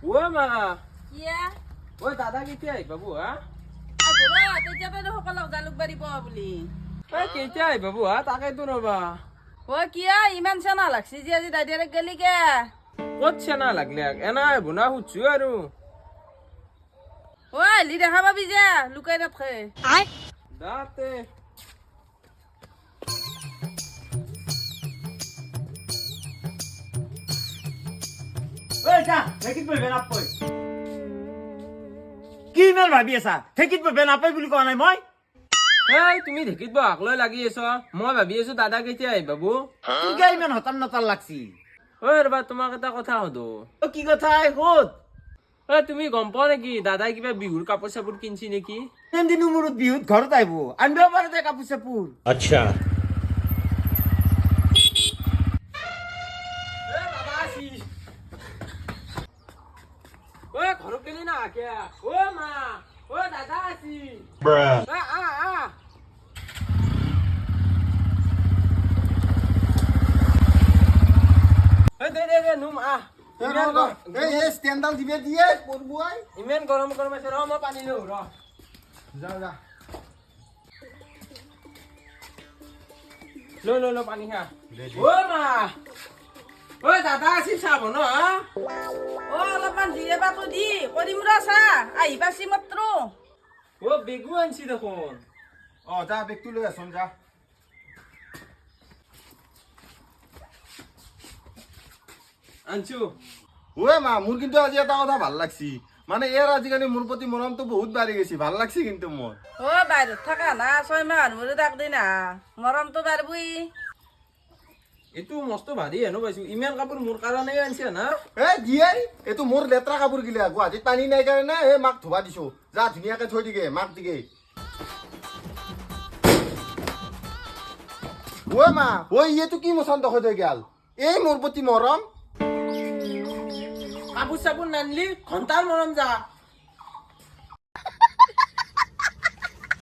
ও মা কিয়া ও দাদা কেতিয়া আহিবা বুহা আবৰা তেতিয়াতো সকলক জালুকবাৰী পোৱা বুলি কেতিয়া আহিবা বুহা তাকেতো ৰবা কিয়া ইমান চেনা লাগছি যে আজি দাইদাৰে গেলি কে ক'ত চেনা লাগলে এনাই বুনা সুধছো আৰু আহিলি দেখা পাবি যে লুকাই নাথাকে দাতে কি ইমান ভাবি আছা ঠেকিত বহে নাপাই বুলি কোৱা নাই মই তুমি ঢেঁকীত বহাক লৈ লাগি আছ মই ভাবি আছো দাদা কেতিয়া আহিবা বু তোকে ইমান হতাম নতাল লাগছি ৰবা তোমাক এটা কথা সুধো কি কথা সোধ তুমি গম পোৱা নেকি দাদাই কিবা বিহুৰ কাপোৰ চাপোৰ কিনছি নেকি দিনো মূৰত বিহুত ঘৰত আহিব আনিব পাৰে দে কাপোৰ চাপোৰ আচ্ছা ঘৰত গেলি না মা দাদা আছি ইমান গৰম গৰম আছে ৰ মই পানী লওঁ ৰ লৈ পানী খা মা দাদা আছিল চাব ন অলপমান জিৰেবাটো দি কৰিম ৰ চা আহি পাছি মাত্ৰ বেগু আনছি দেখোন যা বেগটো লৈ আছোন যা আনছো মা মোৰ কিন্তু আজি এটা কথা ভাল লাগছি মানে এৰ আজিকালি মোৰ প্ৰতি মৰমটো বহুত বাঢ়ি গৈছে ভাল লাগছি কিন্তু মোৰ বাহিৰত থকা না 6 মাহৰ মূৰত একদিন মৰমটো বাঢ়বই এইটো মস্ত ভাৰী হেনো পাইছো ইমান কাপোৰ মোৰ কাৰণে আনছে না দিয়ে এইটো মোৰ লেতেৰা কাপোৰ গিলা গুৱাহাটীত পানী নাই কাৰণে মাক ধুবা দিছো যা ধুনীয়াকে থৈ দিগে মাক দিগে মা ইয়েটো কি মচান দখে থৈ গেল এই মোৰ প্ৰতি মৰম কাপোৰ চাপোৰ নানলি ঘণ্টাৰ মৰম যা